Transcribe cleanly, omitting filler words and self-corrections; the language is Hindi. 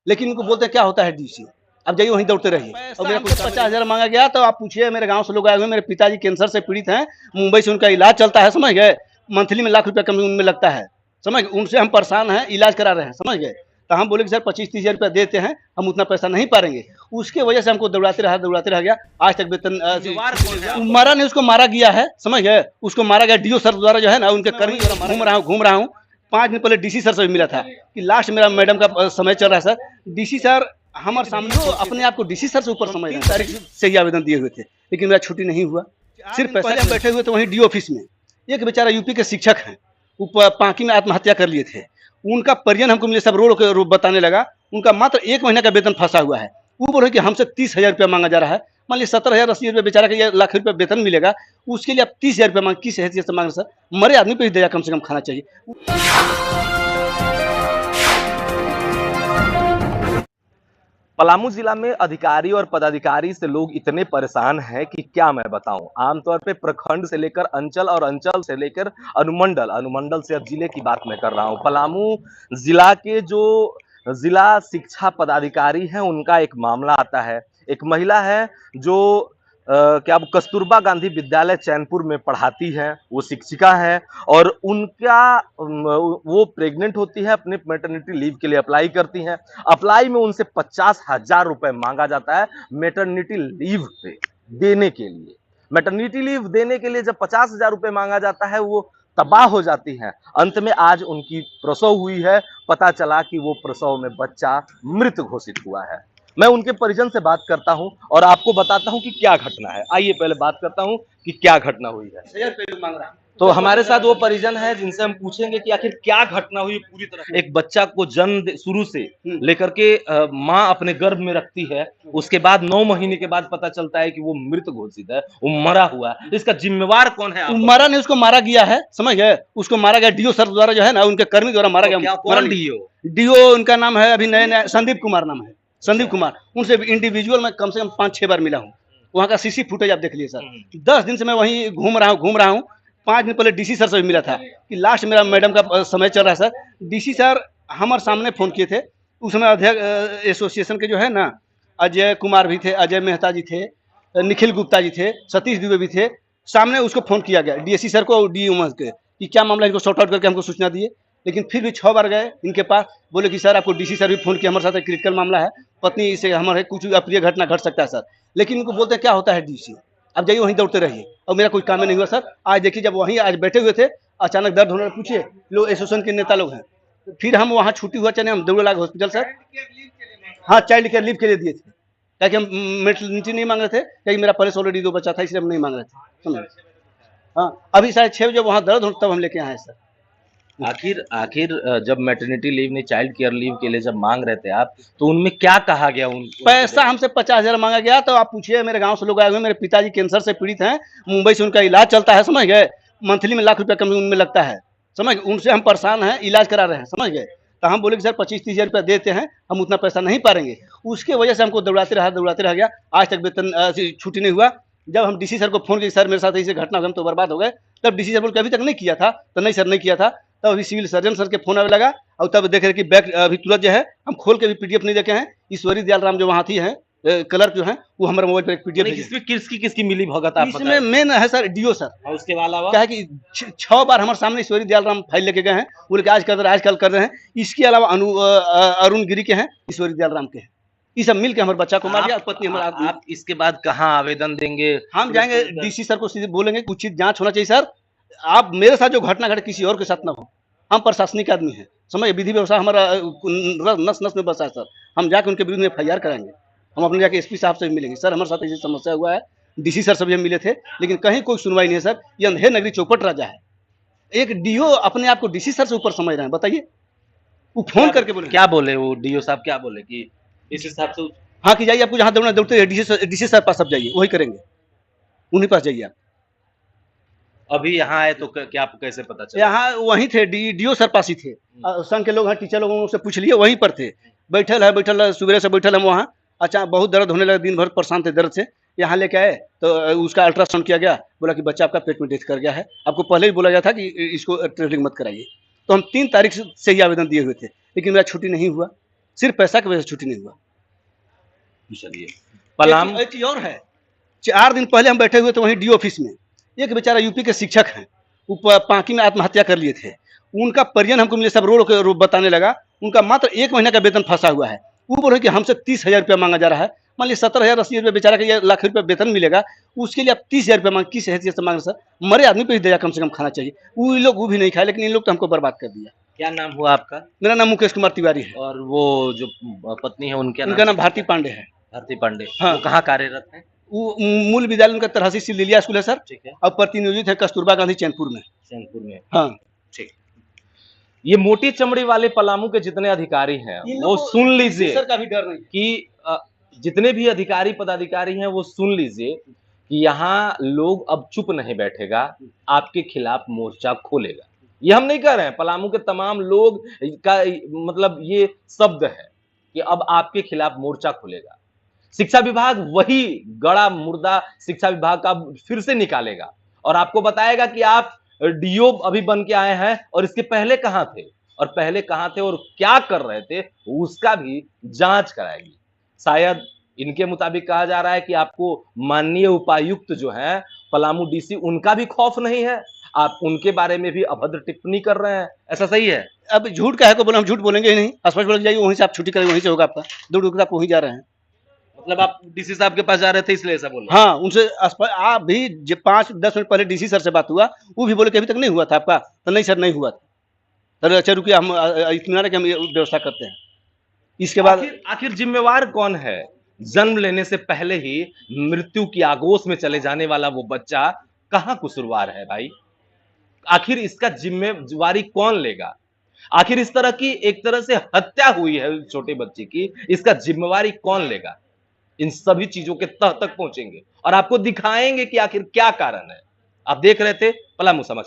लेकिन उनको बोलते हैं क्या होता है डीसी। अब जाइए वहीं दौड़ते रहिए। और मेरा कुछ 50,000 मांगा गया, तो आप पूछिए, मेरे गांव से लोग आए हुए, मेरे पिताजी कैंसर से पीड़ित हैं, मुंबई से उनका इलाज चलता है, समझ गए। मंथली में लाख रुपया कम उनमें लगता है, समझ गए। उनसे हम परेशान हैं, इलाज करा रहे हैं, समझ गए। तो हम बोले कि सर 25-30 हज़ार रुपया देते हैं, हम उतना पैसा नहीं पाएंगे। उसके वजह से हमको दौड़ाते रह गया। आज तक वेतन मारा नहीं, उसको मारा गया है, समझ गए। उसको मारा गया डीओ सर द्वारा, जो है ना, उनके कर्मी द्वारा। घूम रहा हूँ 5 दिन पहले डीसी सर से भी मिला था कि लास्ट मेरा मैडम का समय चल रहा है सर। डीसी सर हमारे सामने अपने आप को डीसी सर से ऊपर समझ रहे हैं। 3 तारीख से ही आवेदन दिए हुए थे, लेकिन मेरा छुट्टी नहीं हुआ। सिर्फ पहले हम बैठे हुए थे वहीं डी ऑफिस में। एक बेचारा यूपी के शिक्षक हैं, वो पांकी में आत्महत्या कर लिए थे। उनका परिजन हमको मुझे सब रो बताने लगा। उनका मात्र 1 महीने का वेतन फंसा हुआ है। वो बोल रहे कि हमसे 30,000 रुपया मांगा जा रहा है। मान लीजिए 70,000 80,000 रुपया बेचारा का ये लाख रुपया वेतन मिलेगा, उसके लिए आप 30,000 रुपया मांग, किस हैसियत से मांग रहे सर? मरे आदमी पे ही दया कम से कम खाना चाहिए। पलामू जिला में अधिकारी और पदाधिकारी से लोग इतने परेशान हैं कि क्या मैं बताऊं। आमतौर पे प्रखंड से लेकर अंचल और अंचल से लेकर अनुमंडल, अनुमंडल से अब जिले की बात मैं कर रहा हूं। पलामू जिला के जो जिला शिक्षा पदाधिकारी हैं, उनका एक मामला आता है। एक महिला है जो क्या कस्तूरबा गांधी विद्यालय चैनपुर में पढ़ाती है, वो शिक्षिका है और उनका वो प्रेग्नेंट होती है, अपने मैटरनिटी लीव के लिए अप्लाई करती हैं। अप्लाई में उनसे 50,000 रुपए मांगा जाता है मैटरनिटी लीव पे देने के लिए। मैटरनिटी लीव देने के लिए जब 50,000 रुपए मांगा जाता है, वो तबाह हो जाती है। अंत में आज उनकी प्रसव हुई है। पता चला कि वो प्रसव में बच्चा मृत घोषित हुआ है। मैं उनके परिजन से बात करता हूं और आपको बताता हूं कि क्या घटना है। आइए पहले बात करता हूं कि क्या घटना हुई है। तो हमारे साथ वो परिजन है जिनसे हम पूछेंगे कि आखिर क्या घटना हुई पूरी तरह। एक बच्चा को जन्म शुरू से लेकर के माँ अपने गर्भ में रखती है, उसके बाद 9 महीने के बाद पता चलता है कि वो मृत घोषित है, वो मरा हुआ है। इसका जिम्मेवार कौन है? मरा नहीं, उसको मारा गया है, समझ गए। उसको मारा गया डीओ सर द्वारा, जो है ना, उनके कर्मी द्वारा मारा गया। कौन डीओ? डीओ उनका नाम है, अभी नए संदीप कुमार नाम है, संदीप कुमार। उनसे इंडिविजुअल में कम से कम 5-6 बार मिला हूँ। वहाँ का सीसी फुटेज आप देख लीजिए सर। 10 दिन से मैं वहीं घूम रहा हूँ। 5 दिन पहले डीसी सर से भी मिला था कि लास्ट मेरा मैडम का समय चल रहा है सर। डीसी सर हमारे सामने फोन किए थे। उस समय अध्यक्ष एसोसिएशन के जो है ना, अजय कुमार भी थे, अजय मेहता जी थे, निखिल गुप्ता जी थे, सतीश दुबे भी थे। सामने उसको फोन किया गया डीएससी सर को और डी उमस के कि क्या मामला, इनको सॉर्ट आउट करके हमको सूचना दिए। लेकिन फिर भी 6 बार गए इनके पास, बोले कि सर आपको डीसी सर भी फोन किया, हमारे साथ एक क्रिटिकल मामला है, पत्नी से हमारे कुछ अप्रिय घटना घट सकता है सर। लेकिन इनको बोलते हैं क्या होता है डीसी। अब जाइए वहीं दौड़ते रहिए। और मेरा कोई काम नहीं हुआ सर। आज देखिए, जब वहीं आज बैठे हुए थे, अचानक दर्द होने, पूछिए लोग एसोसिएशन के नेता लोग हैं। फिर हम वहाँ छुट्टी हुआ, चले हम दौड़े लागे हॉस्पिटल सर। हाँ, चाइल्ड केयर लीव के लिए दिए थे, ताकि हम मैटरनिटी नहीं मांग रहे थे, क्योंकि मेरा पहले से ऑलरेडी 2 बच्चा था, इसलिए हम नहीं मांग रहे थे, समझ। हाँ, अभी शायद 6 बजे वहाँ दर्द हो, तब हम लेके आए सर। आखिर आखिर जब मैटरनिटी लीव नहीं, चाइल्ड केयर लीव के लिए जब मांग रहे थे आप, तो उनमें क्या कहा गया? पैसा हमसे 50,000 मांगा गया। तो आप पूछिए, मेरे गांव से लोग आए हुए, मेरे पिताजी कैंसर से पीड़ित हैं, मुंबई से उनका इलाज चलता है, समझ गए। मंथली में लाख रुपया कम उनमें लगता है, समझ। उनसे हम परेशान हैं, इलाज करा रहे हैं, समझ गए। तो हम बोले कि सर 25-30 हज़ार रुपया देते हैं, हम उतना पैसा नहीं पाएंगे। उसके वजह से हमको दौड़ाते रह गया। आज तक वेतन छुट्टी नहीं हुआ। जब हम डीसी सर को फोन किया, सर मेरे साथ ऐसे घटना, हम तो बर्बाद हो गए, तब डीसी सर बोल के अभी तक नहीं किया था। तो नहीं सर, नहीं किया था। तब अभी सिविल सर्जन सर के फोन आने लगा, और तब देख रहे कि बैग अभी तुरंत जो है हम खोल के भी पीडीएफ नहीं देखे हैं। ईश्वरी दयाल राम जो वहाँ थी है क्लर्क जो है, वो हमारे मोबाइल पर एक पीडीएफ। इसमें किसकी मिली भगत आप इसमें मेन है सर डीओ सर। और उसके अलावा क्या है कि 6 बार हमारे सामने ईश्वरी दयाल राम फाइल लेके गए हैं, बोले कि आज कर रहे हैं, आजकल कर रहे हैं। इसके अलावा अरुण गिरी के हैं, ईश्वरी दयाल राम के हैं। ये सब मिलकर हमारे बच्चा को मार दिया। पत्नी हमारा। आप इसके बाद कहाँ आवेदन देंगे? हम जाएंगे डीसी सर को सीधे बोलेंगे, उचित जांच होना चाहिए सर। आप मेरे साथ जो घटना घटे किसी और के साथ ना हो। हम प्रशासनिक आदमी हैं, समझ। विधि व्यवस्था हमारा नस नस में बसा है सर। हम जाके उनके विरुद्ध में एफआईआर कराएंगे। हम अपने जाके एसपी साहब से भी मिलेंगे, सर हमारे साथ ऐसी समस्या हुआ है। डीसी सर से भी हम मिले थे, लेकिन कहीं कोई सुनवाई नहीं है सर। ये अंधेर नगरी चौपट राजा है। एक डीओ अपने आप को डीसी सर से ऊपर समझ रहे हैं, बताइए। वो फोन करके बोले, क्या बोले वो डीओ साहब? क्या बोले कि इस हिसाब से? हाँ कि जाइए, आपको जहाँ दौड़ना दौड़ते हैं, डीसी सर पास आप जाइए, वही करेंगे, उन्हीं पास जाइए आप। अभी यहाँ आए तो क्या आपको कैसे पता चला? यहाँ वहीं थे, डीओ सर पास ही थे। संघ के लोग हैं, टीचर लोगों से पूछ लिए, वहीं पर थे। बैठल है, सुबह से बैठल हम वहाँ। अच्छा, बहुत दर्द होने लगा, दिन भर परेशान थे दर्द से। यहाँ लेके आए तो उसका अल्ट्रासाउंड किया गया, बोला कि बच्चा आपका पेट में डेथ कर गया है। आपको पहले ही बोला गया था कि इसको ट्रेवलिंग मत कराइए। तो हम 3 तारीख से ही आवेदन दिए हुए थे, लेकिन मेरा छुट्टी नहीं हुआ। सिर्फ पैसा की वजह से छुट्टी नहीं हुआ। चलिए, पलामू एक चीज और है, 4 दिन पहले हम बैठे हुए थे वहीं डी ऑफिस में, एक बेचारा यूपी के शिक्षक हैं, वो पांकी में आत्महत्या कर लिए थे, उनका परिजन हमको मिले, सब रो रो बताने लगा, उनका मात्र 1 महीने का वेतन फंसा हुआ है। वो बोल रहे कि हमसे 30,000 रुपया मांगा जा रहा है। मान लीजिए 17,000 80,000 रुपया बेचारा का लाख रुपया वेतन मिलेगा, उसके लिए आप 30,000 रुपया मांग, किस हैसियत से मांग रहे सर? मरे आदमी को ही दया कम से कम खाना चाहिए। वो लोग वो भी नहीं खाए, लेकिन इन लोग तो हमको बर्बाद कर दिया। क्या नाम हुआ आपका? मेरा नाम मुकेश कुमार तिवारी है। और वो जो पत्नी है उनका उनका नाम भारती पांडे है। भारती पांडे। हाँ। वो कहाँ कार्यरत है? वो मूल विद्यालय उनका तरहसी सिलिया स्कूल है सर, ठीक है। और प्रतिनियोजित है कस्तूरबा गांधी चैनपुर में। चैनपुर में। हाँ, ठीक। ये मोटी चमड़ी वाले पलामू के जितने अधिकारी हैं वो सुन लीजिए सर का भी डर नहीं कि जितने भी अधिकारी पदाधिकारी हैं वो सुन लीजिए कि यहाँ लोग अब चुप नहीं बैठेगा, आपके खिलाफ मोर्चा खोलेगा। ये हम नहीं कह रहे हैं, पलामू के तमाम लोग का मतलब ये शब्द है कि अब आपके खिलाफ मोर्चा खुलेगा। शिक्षा विभाग वही गड़ा मुर्दा शिक्षा विभाग का फिर से निकालेगा और आपको बताएगा कि आप डीओ अभी बन के आए हैं और इसके पहले कहां थे और क्या कर रहे थे, उसका भी जांच कराएगी। शायद इनके मुताबिक कहा जा रहा है कि आपको माननीय उपायुक्त जो है पलामू डीसी, उनका भी खौफ नहीं है, आप उनके बारे में भी अभद्र टिप्पणी कर रहे हैं, ऐसा सही है? अब झूठ का है को बोला, हम झूठ बोलेंगे ही नहीं, स्पष्ट बोल जाइए, वहीं से आप छुट्टी करेंगे, वहीं से होगा आपका, दूर दूर आप वहीं जा रहे हैं। मतलब आप डीसी साहब के पास जा रहे थे इसलिए ऐसा बोल रहे हाँ, उनसे आप भी 5-10 मिनट पहले डीसी सर से बात हुआ, वो भी बोले कि अभी तक नहीं हुआ था आपका, तो नहीं सर नहीं हुआ था। सर अच्छा रुकिए, हम इत्मीनान की हम व्यवस्था करते हैं। इसके बाद आखिर जिम्मेवार कौन है? जन्म लेने से पहले ही मृत्यु की आगोश में चले जाने वाला वो बच्चा कहां कसूरवार है भाई? आखिर इसका जिम्मेवारी कौन लेगा? आखिर इस तरह की एक तरह से हत्या हुई है छोटे बच्चे की, इसका जिम्मेवारी कौन लेगा? इन सभी चीजों के तह तक पहुंचेंगे और आपको दिखाएंगे कि आखिर क्या कारण है। आप देख रहे थे पलामू समाचार।